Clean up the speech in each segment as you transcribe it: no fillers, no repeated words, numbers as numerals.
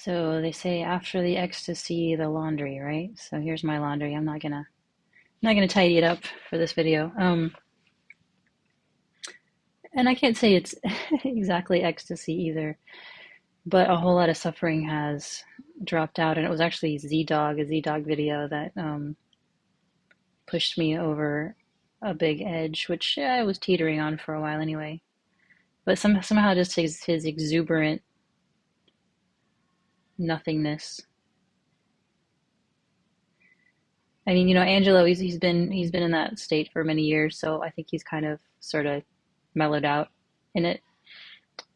So they say after the ecstasy, the laundry, right? So here's my laundry. I'm not gonna tidy it up for this video. And I can't say it's exactly ecstasy either, but a whole lot of suffering has dropped out, and it was actually ZDogg, a ZDogg video that pushed me over a big edge, which I was teetering on for a while anyway. But somehow just his exuberant nothingness. I mean, Angelo, he's been in that state for many years, so I think he's kind of sort of mellowed out in it.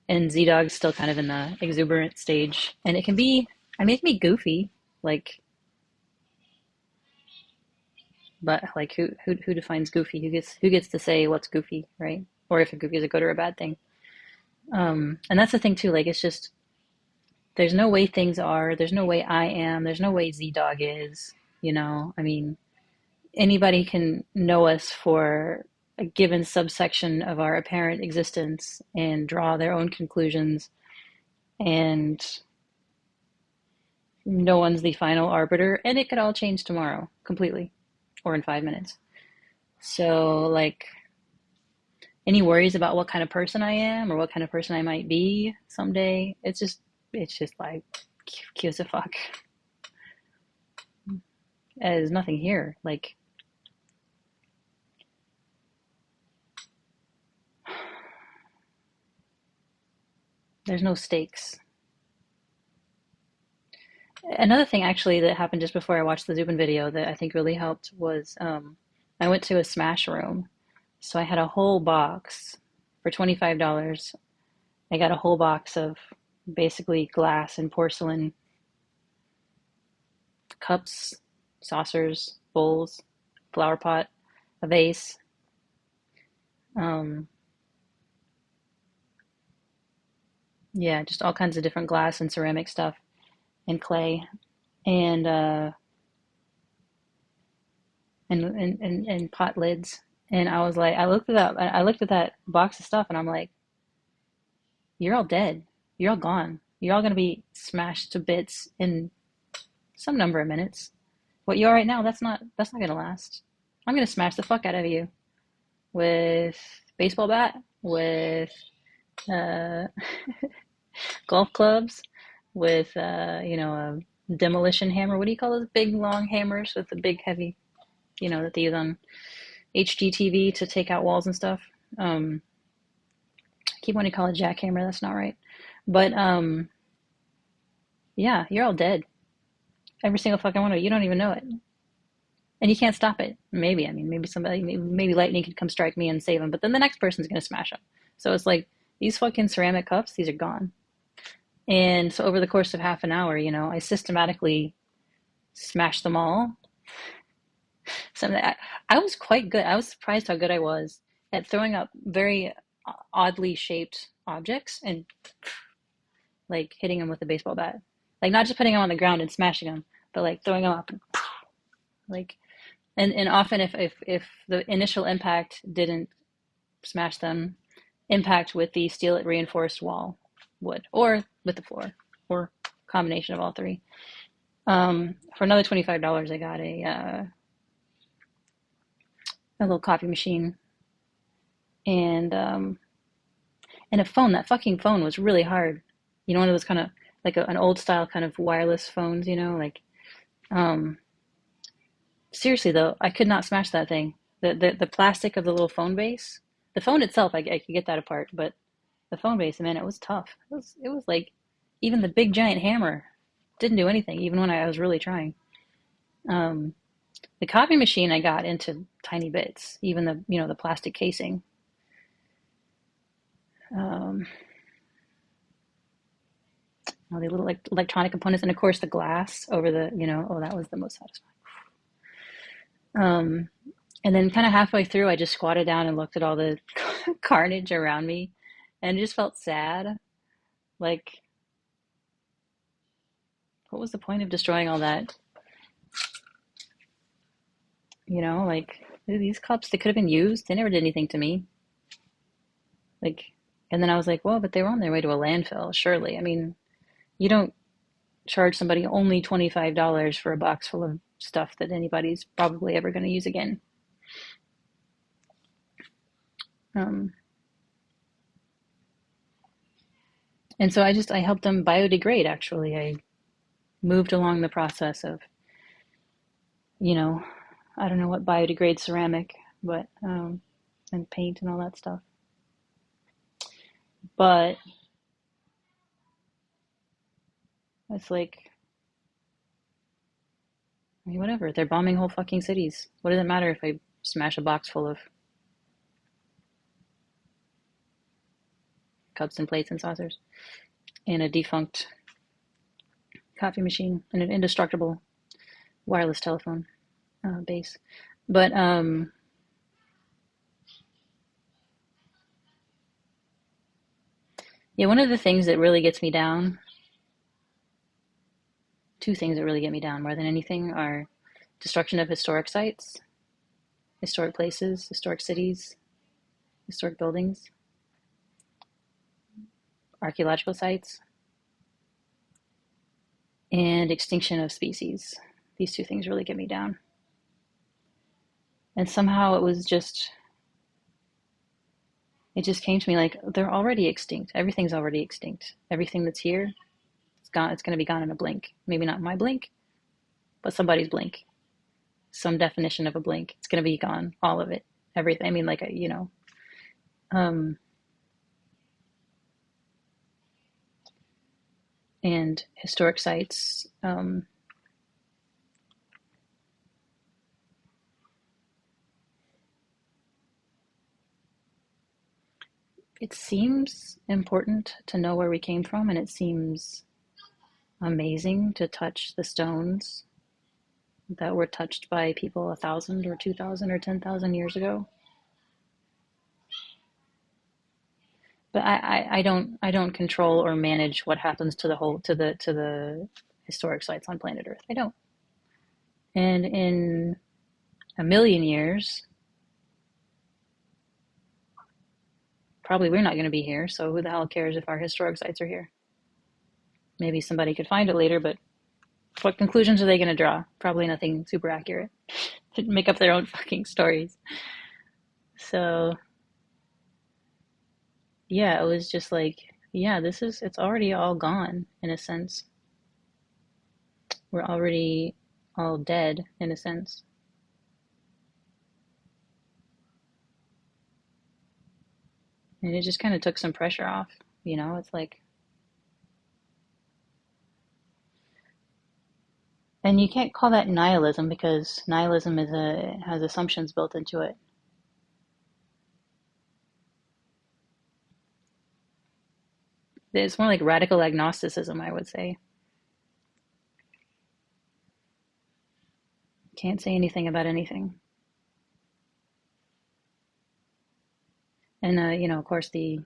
And Z-Dog's still kind of in the exuberant stage, and it can be, I mean, it can be goofy, like, but like, who defines goofy? Who gets to say what's goofy, right? Or if a goofy is a good or a bad thing. And that's the thing too. Like, it's just there's no way things are. There's no way I am. There's no way Z-Dog is. I mean, anybody can know us for a given subsection of our apparent existence and draw their own conclusions, and no one's the final arbiter, and it could all change tomorrow completely or in 5 minutes. So, like, any worries about what kind of person I am or what kind of person I might be someday, it's just like, gives a fuck. There's nothing here. Like, there's no stakes. Another thing actually that happened just before I watched the Zubin video that I think really helped was I went to a Smash room. So I had a whole box for $25. I got a whole box of basically glass and porcelain cups, saucers, bowls, flower pot, a vase. Um, yeah, just all kinds of different glass and ceramic stuff and clay and and pot lids. And I was like, I looked at that box of stuff, and I'm like, you're all dead. You're all gone. You're all gonna be smashed to bits in some number of minutes. What you are right now, that's not gonna last. I'm gonna smash the fuck out of you with baseball bat, with uh, golf clubs, with a demolition hammer. What do you call those big long hammers with the big heavy, that they use on HGTV to take out walls and stuff? I keep wanting to call it a jackhammer. That's not right. But yeah, you're all dead. Every single fucking one of you. You don't even know it, and you can't stop it. Maybe, I mean, maybe somebody, maybe lightning could come strike me and save them, but then the next person's gonna smash them. So it's like these fucking ceramic cups. These are gone. And so over the course of half an hour, I systematically smashed them all. I was quite good. I was surprised how good I was at throwing up very oddly shaped objects and like hitting them with a baseball bat. Like, not just putting them on the ground and smashing them, but like throwing them up and like, and often if the initial impact didn't smash them, impact with the steel reinforced wall would, or with the floor, or combination of all three. For another $25, I got a little coffee machine and a phone. That fucking phone was really hard. One of those kind of like an old style kind of wireless phones. Like, um, seriously though, I could not smash that thing. The plastic of the little phone base, the phone itself, I could get that apart, but the phone base, man, it was tough. It was like even the big giant hammer didn't do anything, even when I was really trying. Um, the copy machine I got into tiny bits, even the plastic casing. Um, all the little like electronic components, and of course the glass over oh, that was the most satisfying. Um, and then kind of halfway through, I just squatted down and looked at all the carnage around me, and it just felt sad. Like, what was the point of destroying all that? Like, these cups, they could have been used. They never did anything to me. Like, and then I was like, well, but they were on their way to a landfill, surely. I mean, you don't charge somebody only $25 for a box full of stuff that anybody's probably ever going to use again. Um, and so I helped them biodegrade, actually. I moved along the process of, you know, I don't know what biodegrades ceramic, but, and paint and all that stuff. But it's like, I mean, whatever. They're bombing whole fucking cities. What does it matter if I smash a box full of cups and plates and saucers and a defunct coffee machine and an indestructible wireless telephone base? But yeah, one of the things that really gets me down, two things that really get me down more than anything are destruction of historic sites, historic places, historic cities, historic buildings, archaeological sites, and extinction of species. These two things really get me down. And somehow it just came to me like they're already extinct. Everything's already extinct. Everything that's here, it's gone. It's going to be gone in a blink. Maybe not my blink, but somebody's blink. Some definition of a blink. It's going to be gone. All of it. Everything. I mean, like, um, and historic sites. It seems important to know where we came from, and it seems amazing to touch the stones that were touched by people 1,000 or 2,000 or 10,000 years ago. But I don't control or manage what happens to the historic sites on planet Earth. I don't. And in a million years, probably we're not going to be here. So who the hell cares if our historic sites are here? Maybe somebody could find it later, but what conclusions are they going to draw? Probably nothing super accurate. To make up their own fucking stories. So yeah, it was just like, yeah, it's already all gone in a sense. We're already all dead in a sense. And it just kind of took some pressure off, it's like, and you can't call that nihilism because nihilism has assumptions built into it. It's more like radical agnosticism, I would say. Can't say anything about anything. And of course, the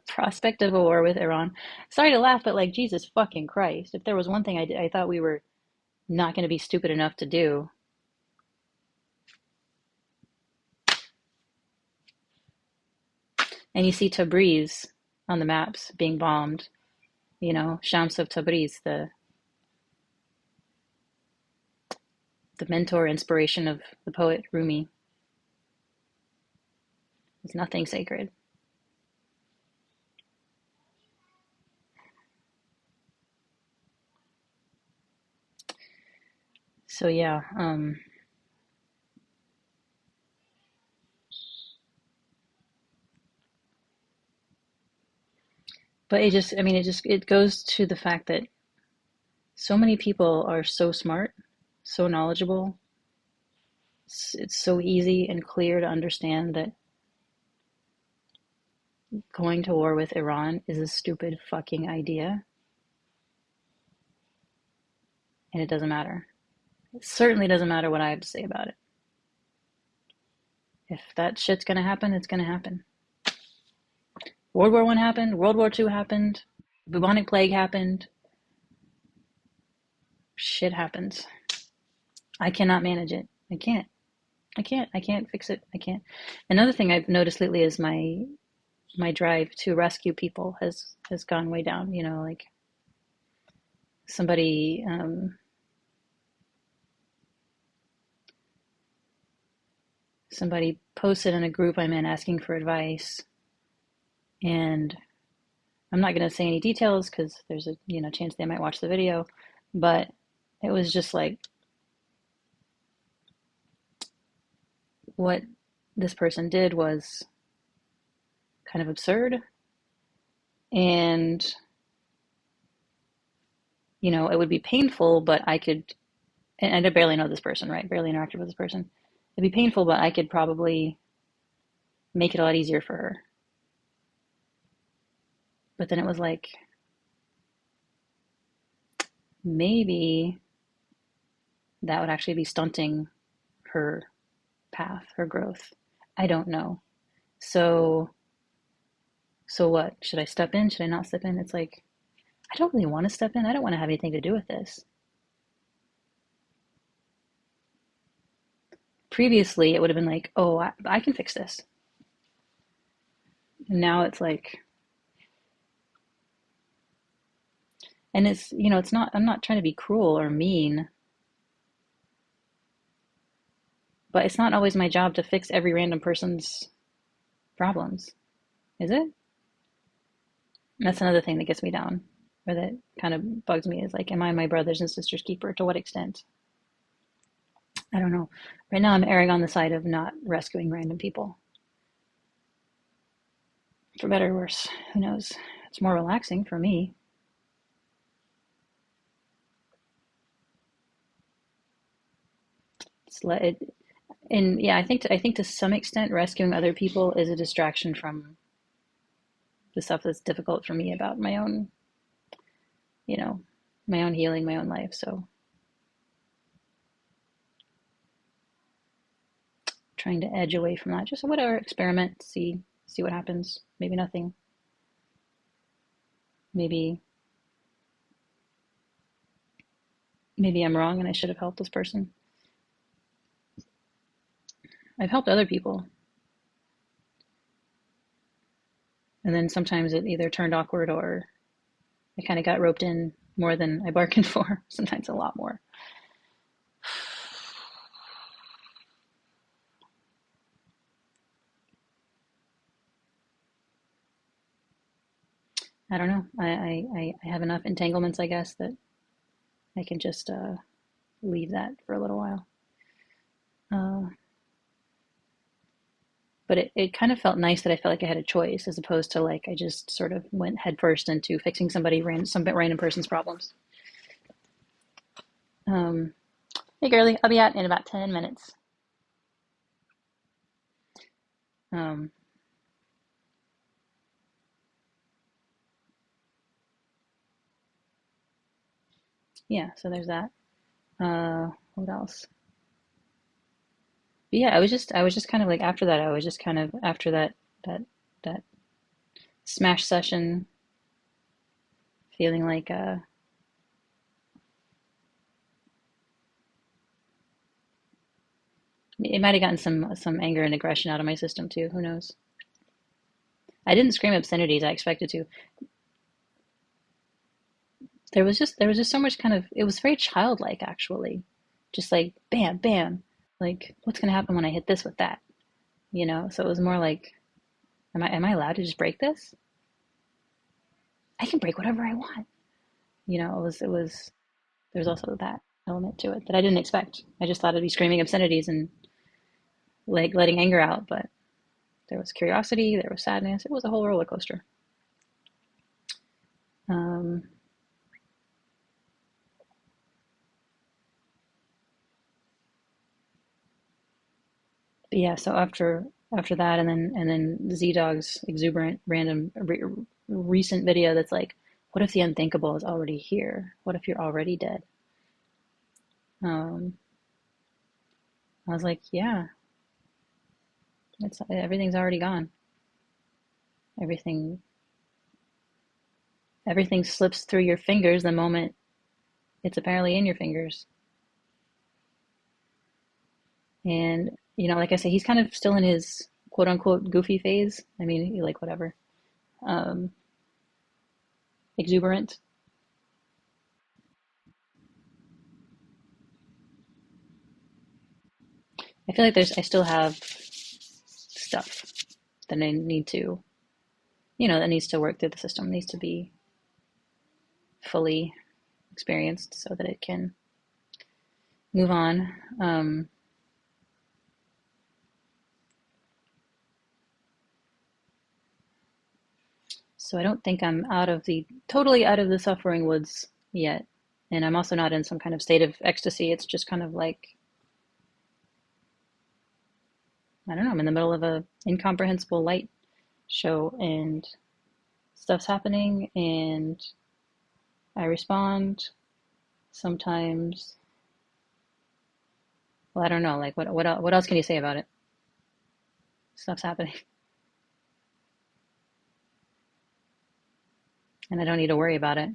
prospect of a war with Iran. Sorry to laugh, but like Jesus fucking Christ, if there was one thing I thought we were not going to be stupid enough to do. And you see Tabriz on the maps being bombed. Shams of Tabriz, the mentor inspiration of the poet Rumi. There's nothing sacred. So yeah, but it goes to the fact that so many people are so smart, so knowledgeable. It's so easy and clear to understand that going to war with Iran is a stupid fucking idea. And it doesn't matter. It certainly doesn't matter what I have to say about it. If that shit's gonna happen, it's gonna happen. World War I happened, World War II happened, bubonic plague happened. Shit happens. I cannot manage it. I can't. I can't fix it. I can't. Another thing I've noticed lately is my my drive to rescue people has gone way down. You know, like somebody somebody posted in a group I'm in asking for advice, and I'm not going to say any details because there's a chance they might watch the video, but it was just like what this person did was kind of absurd, and it would be painful, but I could, and I barely know this person, right? Barely interacted with this person. It'd be painful, but I could probably make it a lot easier for her. But then it was like, maybe that would actually be stunting her path, her growth. I don't know. So, so what? Should I step in? Should I not step in? It's like, I don't really want to step in. I don't want to have anything to do with this. Previously, it would have been like, oh, I can fix this. And now it's like, and it's not, I'm not trying to be cruel or mean, but it's not always my job to fix every random person's problems, is it? And that's another thing that gets me down, or that kind of bugs me, is like, am I my brothers and sisters' keeper? To what extent? I don't know. Right now, I'm erring on the side of not rescuing random people. For better or worse, who knows? It's more relaxing for me. It's let it, and yeah, I think to some extent, rescuing other people is a distraction from the stuff that's difficult for me about you know, my own healing, my own life. So trying to edge away from that, just whatever, experiment, see what happens. Maybe nothing. Maybe maybe I'm wrong and I should have helped this person. I've helped other people, and then sometimes it either turned awkward or I kind of got roped in more than I bargained for. Sometimes a lot more. I don't know. I have enough entanglements, I guess, that I can just leave that for a little while. Uh, but it kind of felt nice that I felt like I had a choice, as opposed to like I just sort of went headfirst into fixing some random person's problems. Um, hey, girly, I'll be out in about 10 minutes. Um, yeah, so there's that. What else? But yeah, I was just kind of like, after that, I was just kind of, after that that smash session, feeling like it might have gotten some anger and aggression out of my system too. Who knows? I didn't scream obscenities. I expected to. There was just so much kind of, it was very childlike, actually. Just like bam, bam. Like, what's gonna happen when I hit this with that? So it was more like, am I allowed to just break this? I can break whatever I want. It was there's also that element to it that I didn't expect. I just thought I'd be screaming obscenities and like letting anger out, but there was curiosity, there was sadness. It was a whole roller coaster. Um, but yeah, so after that, and then ZDogg's exuberant random recent video that's like, what if the unthinkable is already here? What if you're already dead? Um, I was like, yeah, everything's already gone. Everything everything slips through your fingers the moment it's apparently in your fingers. And like I said, he's kind of still in his quote unquote goofy phase. I mean, like whatever, um, exuberant. I feel like I still have stuff that I need to, that needs to work through the system, needs to be fully experienced so that it can move on. So I don't think I'm totally out of the suffering woods yet. And I'm also not in some kind of state of ecstasy. It's just kind of like, I don't know, I'm in the middle of a incomprehensible light show and stuff's happening and I respond sometimes. Well, I don't know, like what else can you say about it? Stuff's happening and I don't need to worry about it.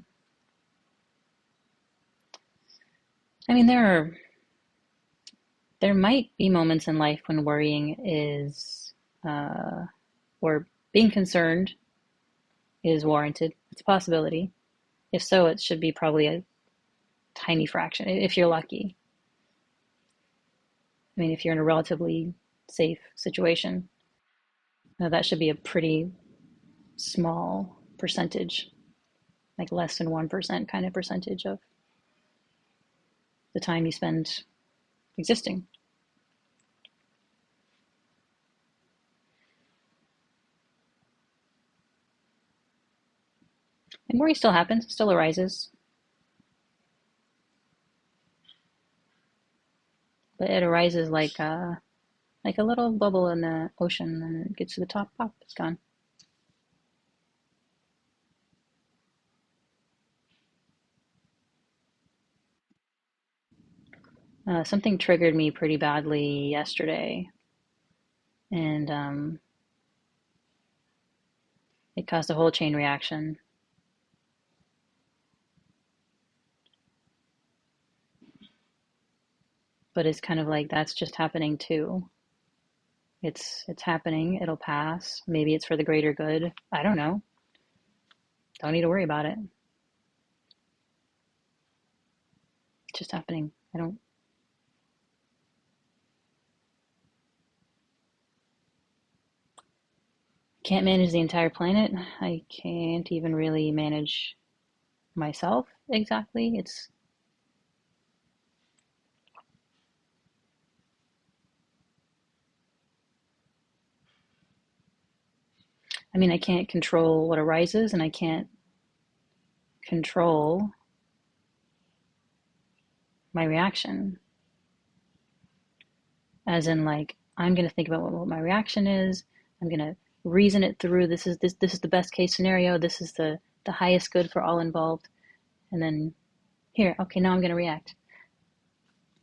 I mean, there might be moments in life when worrying is or being concerned is warranted. It's a possibility. If so, it should be probably a tiny fraction if you're lucky. I mean, if you're in a relatively safe situation, that should be a pretty small percentage, like less than 1% kind of percentage of the time you spend existing. And worry still happens, still arises, but it arises like a little bubble in the ocean, and it gets to the top, pop, it's gone. Something triggered me pretty badly yesterday, and it caused a whole chain reaction. But it's kind of like that's just happening too. It's happening. It'll pass. Maybe it's for the greater good. I don't know. Don't need to worry about it. It's just happening. I don't can't manage the entire planet. I can't even really manage myself exactly. It's I mean, I can't control what arises and I can't control my reaction. As in like I'm going to think about what my reaction is. I'm going to reason it through. This is the best case scenario. This is the highest good for all involved. And then here, okay, now I'm going to react.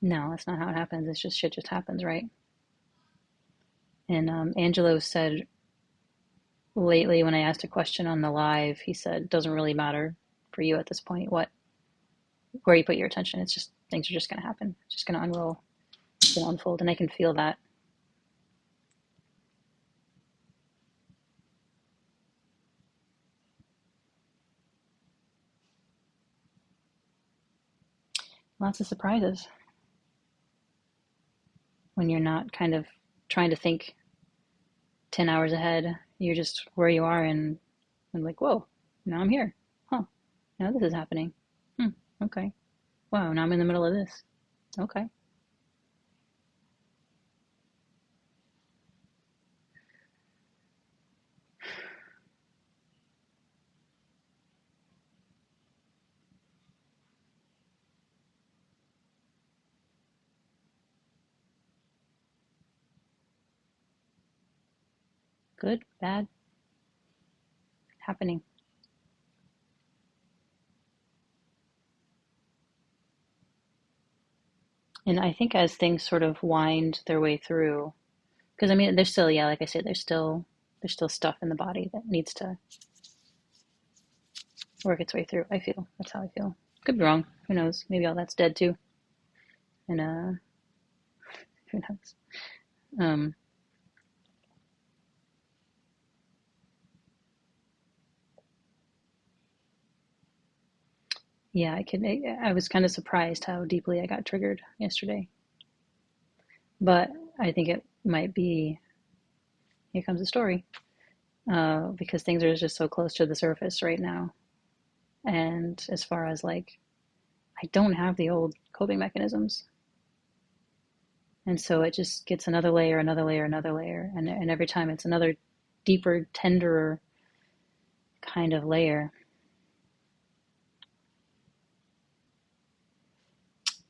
No, that's not how it happens. It's just shit just happens, right? And Angelo said lately when I asked a question on the live, he said, doesn't really matter for you at this point where you put your attention. It's just things are just going to happen. It's just going to unroll. It's going to unfold. And I can feel that. Lots of surprises when you're not kind of trying to think 10 hours ahead. You're just where you are and I'm like, whoa, now I'm here. Huh, now this is happening. Hmm, okay. Wow, now I'm in the middle of this. Okay. Good, bad, happening. And I think as things sort of wind their way through, because I mean, there's still, yeah, like I said, there's still stuff in the body that needs to work its way through. I feel that's how I feel. Could be wrong. Who knows? Maybe all that's dead too. And who knows? Um, Yeah, I was kind of surprised how deeply I got triggered yesterday. But I think it might be, here comes the story, because things are just so close to the surface right now. And as far as like, I don't have the old coping mechanisms. And so it just gets another layer, another layer, another layer. And every time it's another deeper, tenderer kind of layer.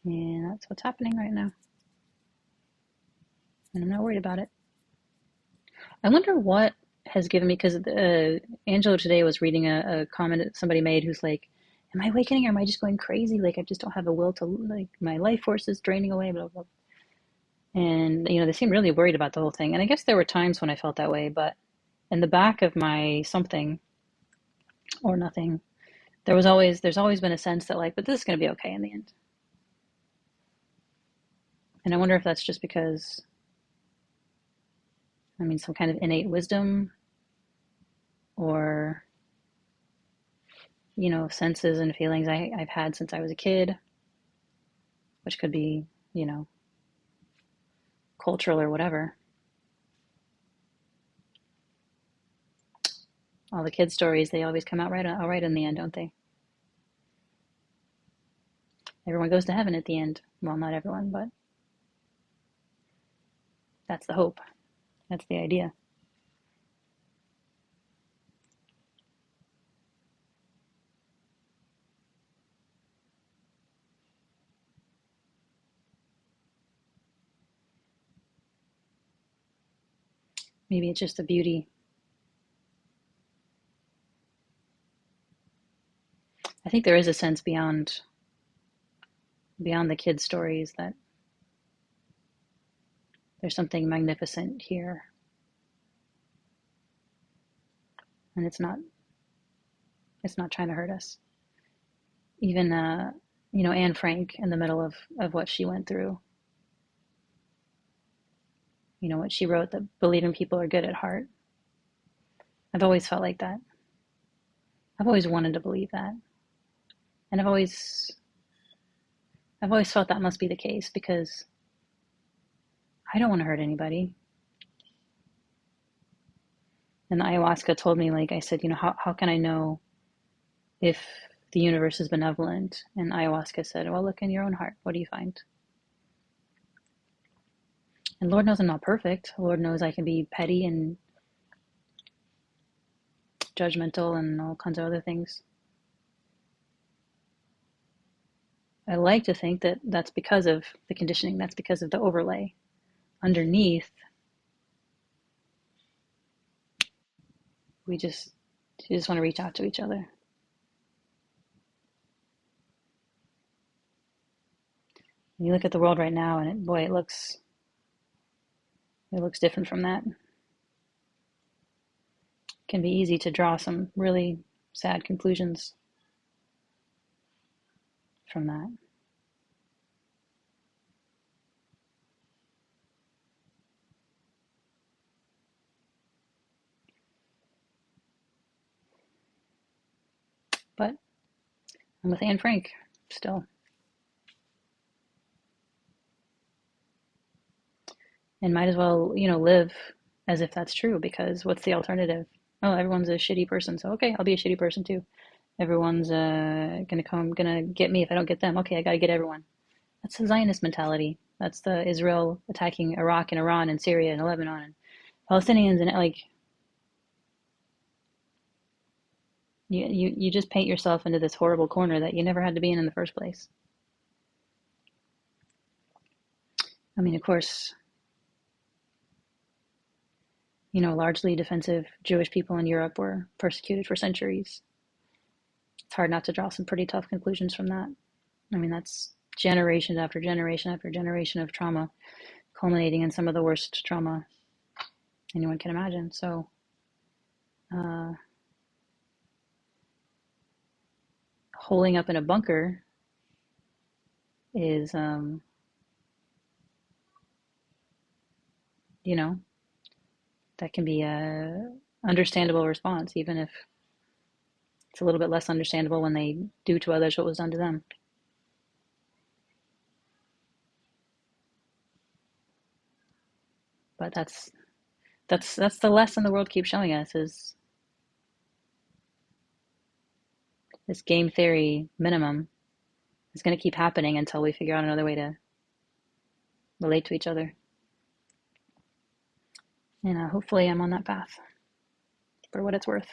And that's what's happening right now. And I'm not worried about it. I wonder what has given me, because Angelo today was reading a comment that somebody made who's like, am I awakening or am I just going crazy? Like, I just don't have a will to, like, my life force is draining away, blah, blah. And, they seemed really worried about the whole thing. And I guess there were times when I felt that way, but in the back of my something or nothing, there's always been a sense that, like, but this is going to be okay in the end. And I wonder if that's just because, some kind of innate wisdom or, senses and feelings I've had since I was a kid, which could be, you know, cultural or whatever. All the kids' stories, they always come out all right in the end, don't they? Everyone goes to heaven at the end. Well, not everyone, but that's the hope. That's the idea. Maybe it's just the beauty. I think there is a sense beyond the kids' stories that there's something magnificent here, and it's not trying to hurt us. Even Anne Frank, in the middle of what she went through, what she wrote, that believing people are good at heart. I've always felt like that. I've always wanted to believe that, and I've always felt that must be the case, because I don't want to hurt anybody. And the ayahuasca told me, like I said, how can I know if the universe is benevolent? And ayahuasca said, well, look in your own heart. What do you find? And Lord knows I'm not perfect. Lord knows I can be petty and judgmental and all kinds of other things. I like to think that that's because of the conditioning. That's because of the overlay. Underneath, we just want to reach out to each other. And you look at the world right now, and boy, it looks different from that. It can be easy to draw some really sad conclusions from that. But I'm with Anne Frank still. And might as well, live as if that's true, because what's the alternative? Oh, everyone's a shitty person, so okay, I'll be a shitty person too. Everyone's gonna get me if I don't get them. Okay, I gotta get everyone. That's the Zionist mentality. That's the Israel attacking Iraq and Iran and Syria and Lebanon and Palestinians, and like you just paint yourself into this horrible corner that you never had to be in the first place. Of course, largely defensive Jewish people in Europe were persecuted for centuries. It's hard not to draw some pretty tough conclusions from that. That's generation after generation after generation of trauma, culminating in some of the worst trauma anyone can imagine. So, uh, holding up in a bunker is, you know, that can be a understandable response, even if a little bit less understandable when they do to others what was done to them. But that's the lesson the world keeps showing us is this game theory minimum is going to keep happening until we figure out another way to relate to each other. And hopefully I'm on that path for what it's worth.